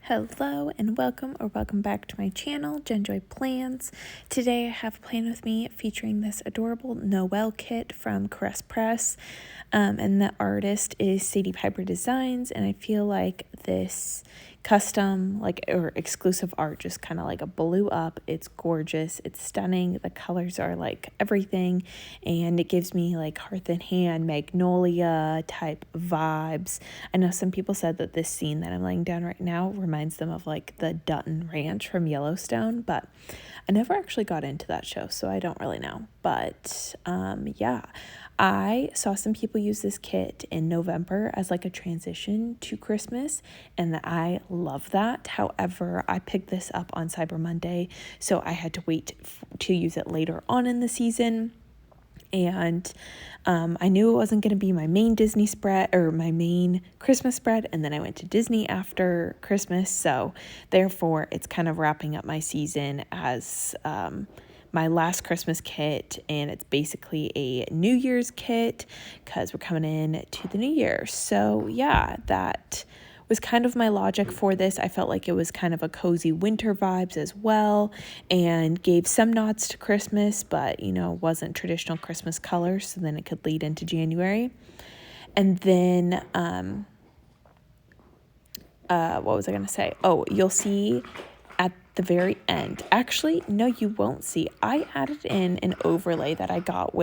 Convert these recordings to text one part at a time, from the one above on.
Hello and welcome back to my channel, Genjoy Plans. Today I have a plan with me featuring this adorable Noel kit from Caress Press, and the artist is Sadie Piper Designs, and I feel like this custom or exclusive art just kind of like blew up. It's gorgeous, it's stunning, the colors are like everything, and it gives me like Hearth and Hand, Magnolia type vibes. I know some people said that this scene that I'm laying down right now reminds them of like the Dutton Ranch from Yellowstone, but I never actually got into that show, so I don't really know. But yeah, I saw some people use this kit in November as like a transition to Christmas, and I love that. However, I picked this up on Cyber Monday, so I had to wait to use it later on in the season. And I knew it wasn't going to be my main Disney spread or my main Christmas spread, and then I went to Disney after Christmas, so therefore it's kind of wrapping up my season as my last Christmas kit, and it's basically a New Year's kit because we're coming in to the New Year. So yeah, that was kind of my logic for this. I felt like it was kind of a cozy winter vibes as well, and gave some nods to Christmas, but wasn't traditional Christmas colors, so then it could lead into January. And then what was I gonna say? Oh, you'll see at the very end. Actually, no, you won't see. I added in an overlay that I got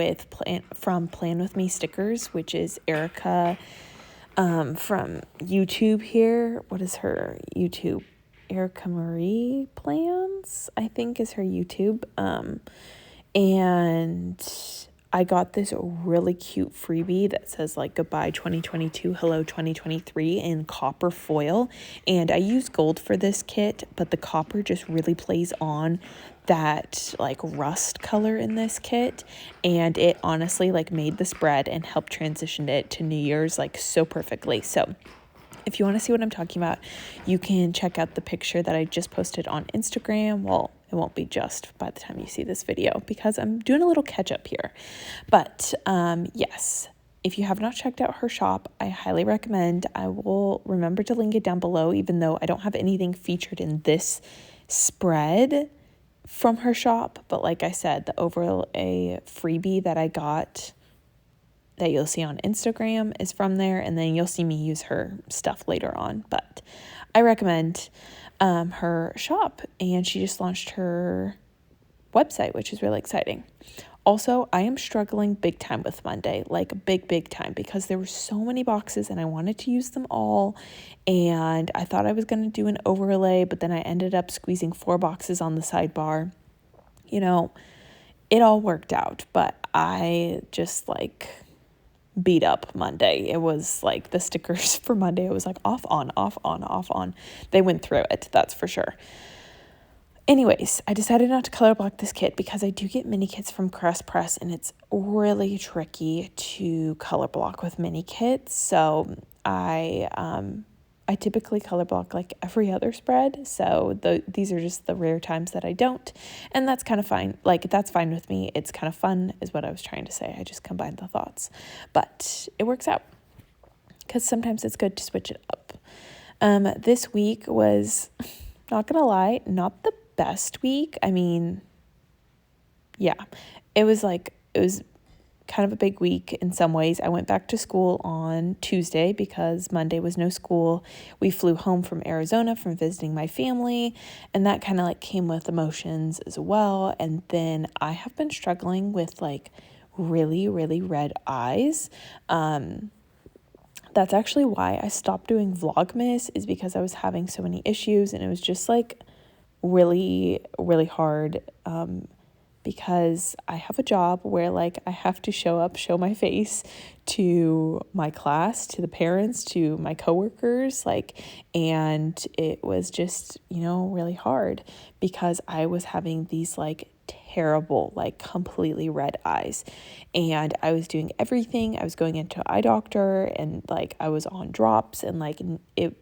from Plan With Me Stickers, which is Erica from YouTube here. What is her YouTube? Erica Marie Plans, I think, is her YouTube. And I got this really cute freebie that says like goodbye 2022, hello 2023 in copper foil. And I use gold for this kit, but the copper just really plays on that like rust color in this kit, and it honestly like made the spread and helped transition it to New Year's like so perfectly. So if you want to see what I'm talking about, you can check out the picture that I just posted on Instagram. Well, it won't be just by the time you see this video because I'm doing a little catch up here. But yes, if you have not checked out her shop, I highly recommend. I will remember to link it down below, even though I don't have anything featured in this spread from her shop. But like I said, the overlay freebie that I got that you'll see on Instagram is from there, and then you'll see me use her stuff later on. But I recommend her shop, and she just launched her website, which is really exciting. Also, I am struggling big time with Monday, like big time, because there were so many boxes and I wanted to use them all, and I thought I was going to do an overlay, but then I ended up squeezing 4 boxes on the sidebar. It all worked out, but I just beat up Monday. It was like the stickers for Monday, it was like off, on, off, on, off, on. They went through it, that's for sure. Anyways, I decided not to color block this kit because I do get mini kits from Caress Press, and it's really tricky to color block with mini kits. So I typically color block like every other spread. So these are just the rare times that I don't, and that's kind of fine. Like, that's fine with me. It's kind of fun is what I was trying to say. I just combined the thoughts, but it works out because sometimes it's good to switch it up. This week was, not gonna lie, not the best week. I mean, yeah, it was kind of a big week in some ways. I went back to school on Tuesday because Monday was no school. We flew home from Arizona from visiting my family, and that kind of came with emotions as well. And then I have been struggling with really, really red eyes. That's actually why I stopped doing Vlogmas, is because I was having so many issues, and it was just really, really hard, because I have a job where I have to show my face to my class, to the parents, to my coworkers, and it was just, really hard because I was having these terrible, completely red eyes, and I was doing everything. I was going into an eye doctor, and I was on drops, and it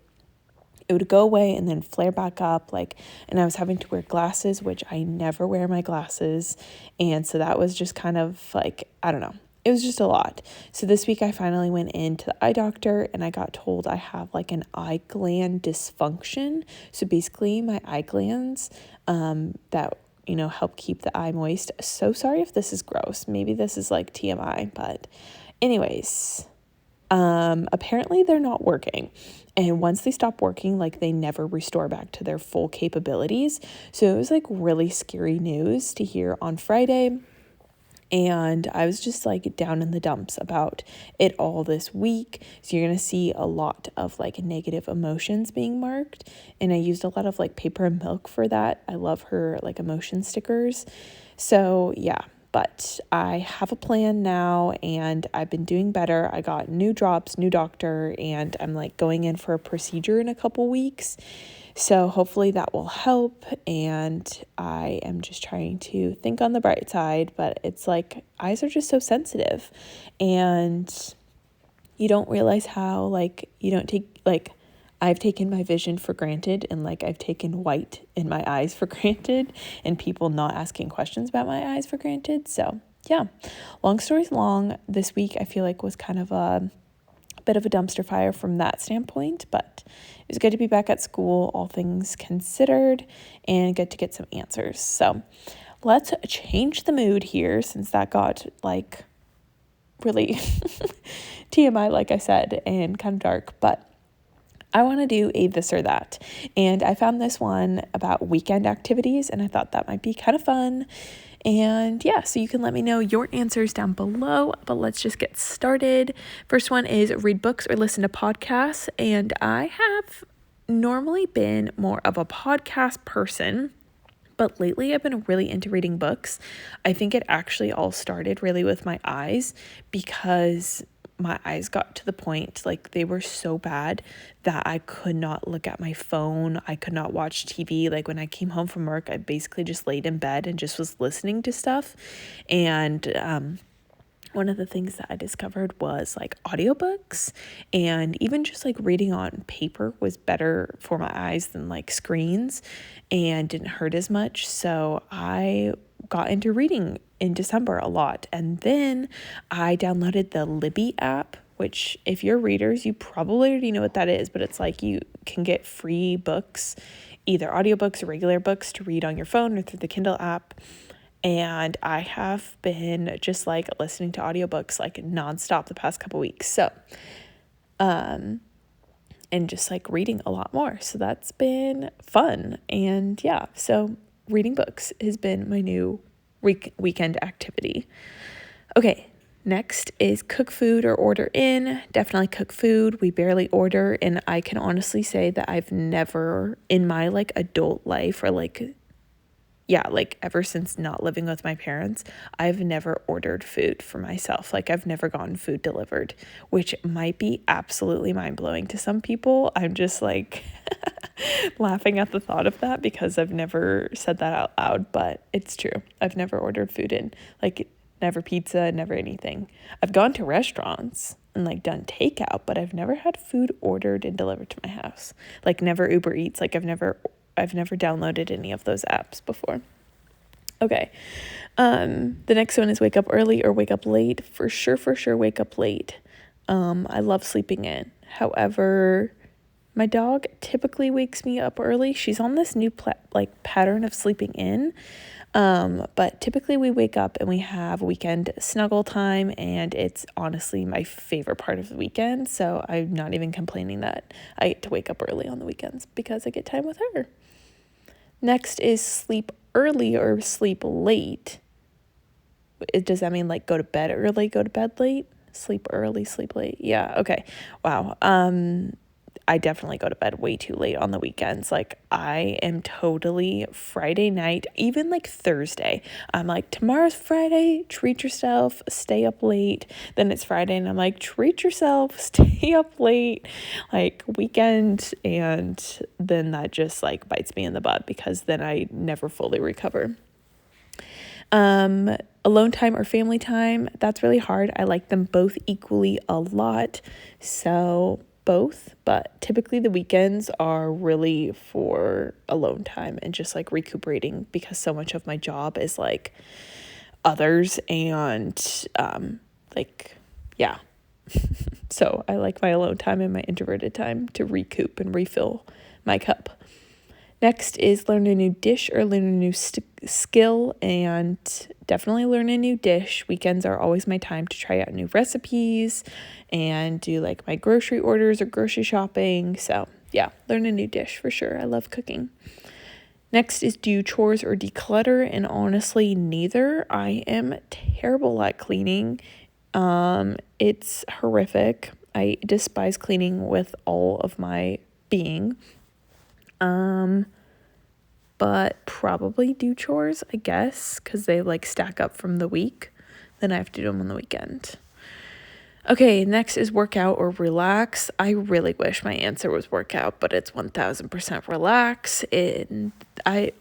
would go away and then flare back up, and I was having to wear glasses, which I never wear my glasses. And so that was just kind of I don't know. it was just a lot. So this week I finally went into the eye doctor and I got told I have like an eye gland dysfunction. So basically my eye glands that, help keep the eye moist. So sorry if this is gross. Maybe this is like TMI, but anyways, apparently they're not working. And once they stop working, like they never restore back to their full capabilities. So it was like really scary news to hear on Friday. And I was just like down in the dumps about it all this week. So you're going to see a lot of like negative emotions being marked. And I used a lot of like paper and milk for that. I love her like emotion stickers. So yeah, but I have a plan now and I've been doing better. I got new drops, new doctor, and I'm like going in for a procedure in a couple weeks. So hopefully that will help, and I am just trying to think on the bright side, but it's like eyes are just so sensitive, and you don't realize how like you don't take like I've taken my vision for granted, and like I've taken white in my eyes for granted, and people not asking questions about my eyes for granted. So yeah, long story long, this week I feel like was kind of a bit of a dumpster fire from that standpoint, but it was good to be back at school, all things considered, and good to get some answers. So let's change the mood here, since that got like really TMI, like I said, and kind of dark, but I want to do a this or that. And I found this one about weekend activities, and I thought that might be kind of fun. And yeah, so you can let me know your answers down below, but let's just get started. First one is read books or listen to podcasts. And I have normally been more of a podcast person, but lately I've been really into reading books. I think it actually all started really with my eyes, because my eyes got to the point, like they were so bad that I could not look at my phone. I could not watch TV. Like when I came home from work, I basically just laid in bed and just was listening to stuff. And one of the things that I discovered was like audiobooks, and even just like reading on paper was better for my eyes than like screens and didn't hurt as much. So I got into reading in December a lot. And then I downloaded the Libby app, which if you're readers, you probably already know what that is, but it's like you can get free books, either audiobooks or regular books, to read on your phone or through the Kindle app. And I have been just like listening to audiobooks like nonstop the past couple weeks. So, and just like reading a lot more. So that's been fun. And yeah, so reading books has been my new weekend activity. Okay, next is cook food or order in. Definitely cook food. We barely order. And I can honestly say that I've never in my like adult life, or like ever since not living with my parents, I've never ordered food for myself. Like I've never gotten food delivered, which might be absolutely mind-blowing to some people. I'm just like laughing at the thought of that, because I've never said that out loud, but it's true. I've never ordered food in, like never pizza, never anything. I've gone to restaurants and like done takeout, but I've never had food ordered and delivered to my house. Like never Uber Eats. Like I've never downloaded any of those apps before. Okay. The next one is wake up early or wake up late. For sure wake up late. I love sleeping in. However, my dog typically wakes me up early. She's on this new pattern of sleeping in. But typically we wake up and we have weekend snuggle time, and it's honestly my favorite part of the weekend. So I'm not even complaining that I get to wake up early on the weekends, because I get time with her. Next is sleep early or sleep late. Does that mean like go to bed early, go to bed late? Sleep early, sleep late. Yeah, okay. Wow. I definitely go to bed way too late on the weekends. Like I am totally Friday night, even like Thursday. I'm like, tomorrow's Friday, treat yourself, stay up late. Then it's Friday and I'm like, treat yourself, stay up late, like weekend. And then that just like bites me in the butt, because then I never fully recover. Alone time or family time, that's really hard. I like them both equally a lot. So both, but typically the weekends are really for alone time and just like recuperating, because so much of my job is like others and like, yeah. So I like my alone time and my introverted time to recoup and refill my cup. Next is learn a new dish or learn a new skill, and definitely learn a new dish. Weekends are always my time to try out new recipes and do like my grocery orders or grocery shopping. So yeah, learn a new dish for sure. I love cooking. Next is do chores or declutter, and honestly, neither. I am terrible at cleaning. It's horrific. I despise cleaning with all of my being. But probably do chores, I guess, because they like stack up from the week. Then I have to do them on the weekend. Okay, next is workout or relax. I really wish my answer was workout, but it's 1000% relax.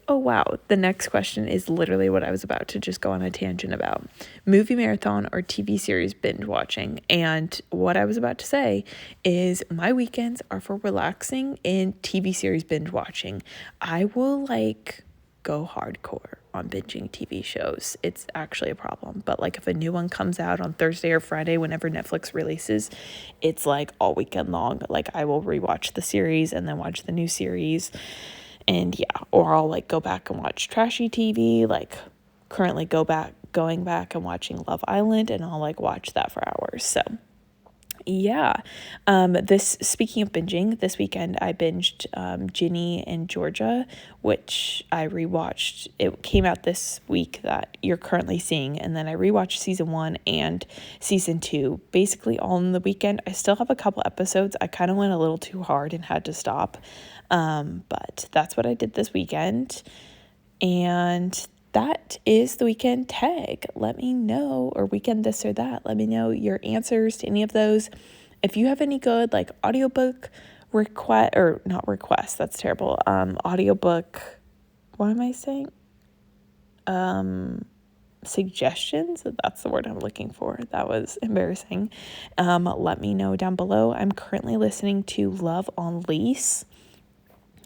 Oh wow, the next question is literally what I was about to just go on a tangent about. Movie marathon or TV series binge watching. And what I was about to say is my weekends are for relaxing and TV series binge watching. I will like go hardcore on binging TV shows. It's actually a problem. But like if a new one comes out on Thursday or Friday, whenever Netflix releases, it's like all weekend long. Like I will rewatch the series and then watch the new series. And yeah, or I'll like go back and watch trashy TV, like currently going back and watching Love Island, and I'll like watch that for hours. So yeah. Speaking of binging, this weekend I binged Ginny and Georgia, which I rewatched. It came out this week that you're currently seeing, and then I rewatched season 1 and season 2 basically all in the weekend. I still have a couple episodes. I kind of went a little too hard and had to stop. But that's what I did this weekend. And that is the weekend tag. Let me know, or weekend this or that. Let me know your answers to any of those. If you have any good like audiobook request, or not request, that's terrible. Audiobook, what am I saying? Suggestions, that's the word I'm looking for. That was embarrassing. Let me know down below. I'm currently listening to Love on Lease,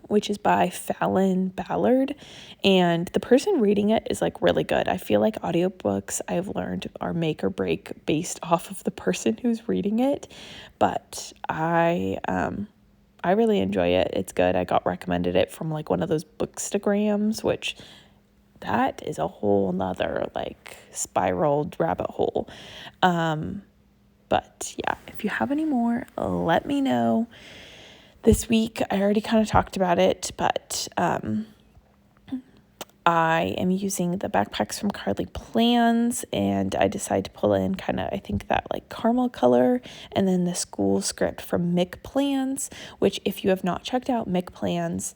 which is by Fallon Ballard, and the person reading it is like really good. I feel like audiobooks, I've learned, are make or break based off of the person who's reading it, but I really enjoy it. It's good. I got recommended it from like one of those bookstagrams, which that is a whole nother like spiraled rabbit hole. But yeah, if you have any more, let me know. This week, I already kind of talked about it, but I am using the backpacks from Carly Plans, and I decided to pull in kind of, I think, that like caramel color, and then the school script from Mick Plans, which if you have not checked out Mick Plans'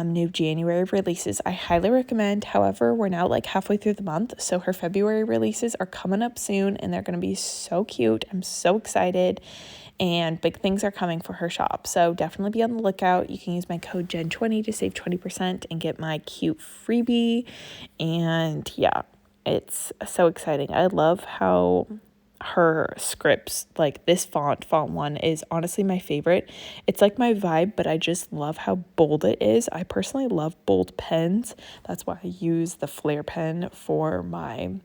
new January releases, I highly recommend. However, we're now like halfway through the month, so her February releases are coming up soon, and they're going to be so cute. I'm so excited. And big things are coming for her shop. So definitely be on the lookout. You can use my code GEN20 to save 20% and get my cute freebie. And yeah, it's so exciting. I love how her scripts, like this font 1 is honestly my favorite. It's like my vibe, but I just love how bold it is. I personally love bold pens. That's why I use the Flair pen for my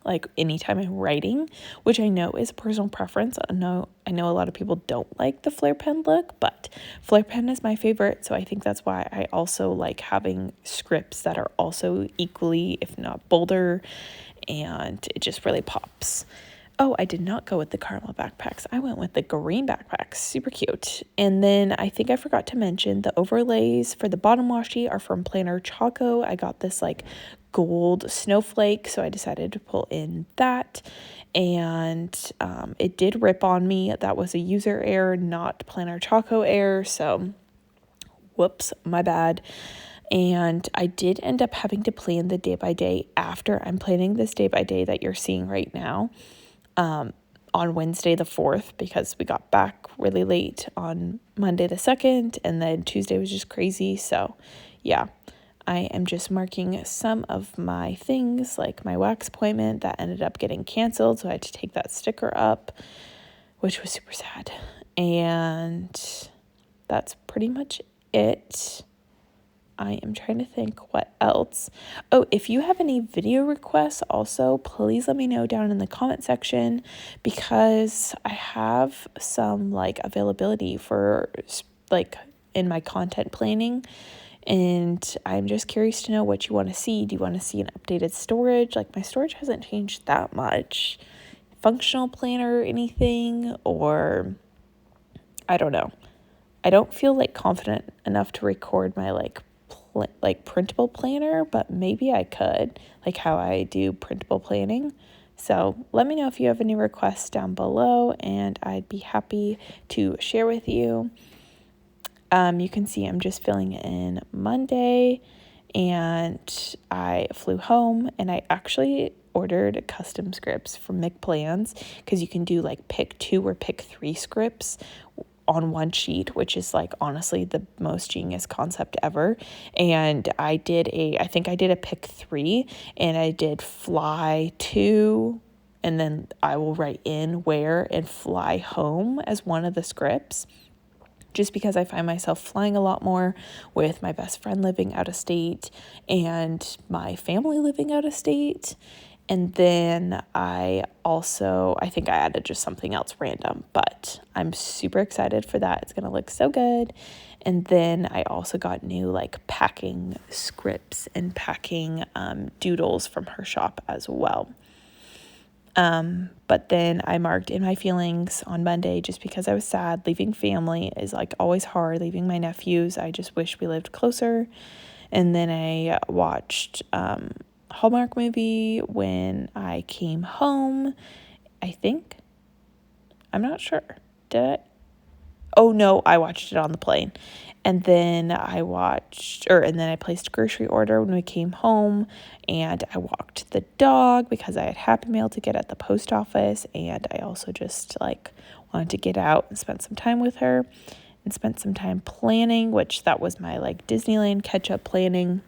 like anytime I'm writing, which I know is a personal preference. I know a lot of people don't like the Flair pen look, but Flair pen is my favorite. So I think that's why I also like having scripts that are also equally, if not bolder, and it just really pops. Oh, I did not go with the caramel backpacks. I went with the green backpacks. Super cute. And then I think I forgot to mention the overlays for the bottom washi are from Planner Choco. I got this like gold snowflake, so I decided to pull in that. And it did rip on me. That was a user error, not Planner Choco error. So whoops, my bad. And I did end up having to plan the day by day after. I'm planning this day by day that you're seeing right now. On Wednesday the 4th, because we got back really late on Monday the 2nd, and then Tuesday was just crazy. So yeah, I am just marking some of my things, like my wax appointment that ended up getting canceled, so I had to take that sticker up, which was super sad. And that's pretty much it. I am trying to think what else. Oh, if you have any video requests also, please let me know down in the comment section, because I have some like availability for like in my content planning, and I'm just curious to know what you want to see. Do you want to see an updated storage? Like, my storage hasn't changed that much. Functional planner or anything, or I don't know. I don't feel like confident enough to record my like printable planner, but maybe I could, like how I do printable planning. So let me know if you have any requests down below, and I'd be happy to share with you. You can see I'm just filling in Monday, and I flew home, and I actually ordered custom scripts from McPlans, because you can do like pick 2 or pick 3 scripts on one sheet, which is like honestly the most genius concept ever. And I think I did a pick 3, and I did fly to, and then I will write in where and fly home as one of the scripts, just because I find myself flying a lot more with my best friend living out of state and my family living out of state. And then I think I added just something else random, but I'm super excited for that. It's going to look so good. And then I also got new like packing scripts and packing doodles from her shop as well. But then I marked in my feelings on Monday, just because I was sad. Leaving family is like always hard. Leaving my nephews, I just wish we lived closer. And then I watched Hallmark movie when I came home, I think. I'm not sure. Did I? Oh no, I watched it on the plane. And then I placed a grocery order when we came home, and I walked the dog because I had Happy Mail to get at the post office, and I also just like wanted to get out and spend some time with her, and spent some time planning, which that was my like Disneyland catch-up planning.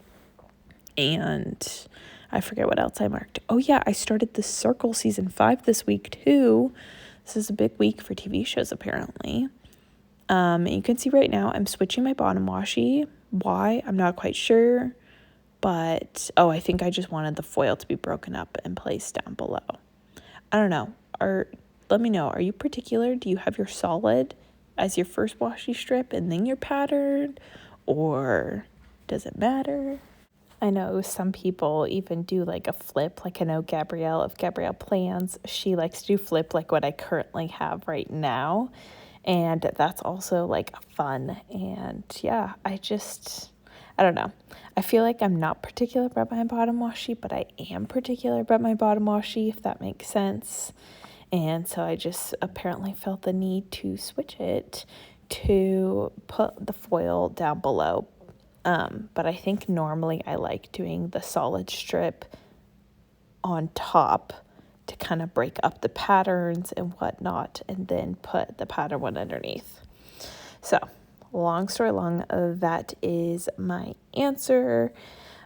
And I forget what else I marked. Oh yeah, I started The Circle season 5 this week too. This is a big week for TV shows apparently. You can see right now I'm switching my bottom washi. Why? I'm not quite sure. But, I think I just wanted the foil to be broken up and placed down below. I don't know. Let me know. Are you particular? Do you have your solid as your first washi strip and then your pattern? Or does it matter? I know some people even do like a flip. Like I know Gabrielle of Gabrielle Plans. She likes to do flip like what I currently have right now. And that's also like fun. And yeah, I don't know. I feel like I'm not particular about my bottom washi, but I am particular about my bottom washi, if that makes sense. And so I just apparently felt the need to switch it to put the foil down below. But I think normally I like doing the solid strip on top to kind of break up the patterns and whatnot, and then put the pattern one underneath. So, long story long, that is my answer.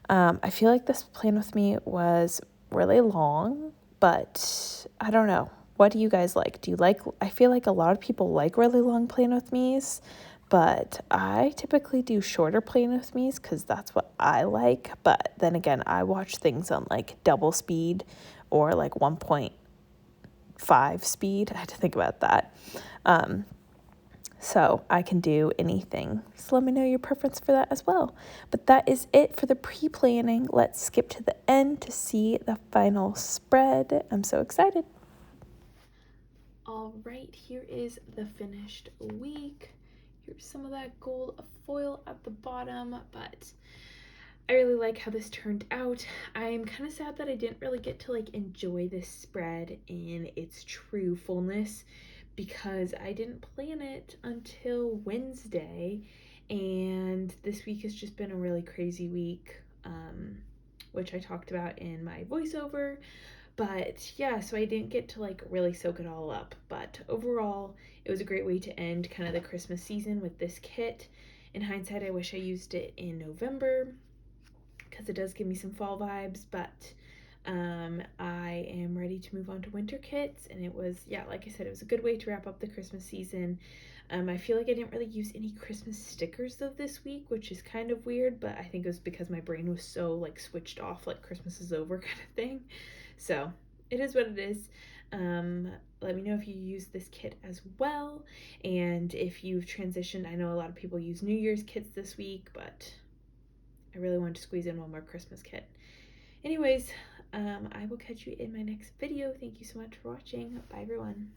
I feel like this plan with me was really long, but I don't know. What do you guys like? I feel like a lot of people like really long plan with me's, but I typically do shorter plan with me's because that's what I like. But then again, I watch things on like double speed or like 1.5 speed. I had to think about that. So I can do anything. So let me know your preference for that as well. But that is it for the pre-planning. Let's skip to the end to see the final spread. I'm so excited. All right, here is the finished week. Here's some of that gold foil at the bottom, but I really like how this turned out. I'm kind of sad that I didn't really get to like enjoy this spread in its true fullness, because I didn't plan it until Wednesday, and this week has just been a really crazy week, which I talked about in my voiceover. But yeah, so I didn't get to like really soak it all up, but overall it was a great way to end kind of the Christmas season with this kit. In hindsight, I wish I used it in November, because it does give me some fall vibes, but I am ready to move on to winter kits, and it was, yeah, like I said, it was a good way to wrap up the Christmas season. I feel like I didn't really use any Christmas stickers though this week, which is kind of weird, but I think it was because my brain was so like switched off, like Christmas is over kind of thing. So it is what it is. Let me know if you use this kit as well, and if you've transitioned. I know a lot of people use New Year's kits this week, but I really wanted to squeeze in one more Christmas kit. Anyways, I will catch you in my next video. Thank you so much for watching. Bye, everyone.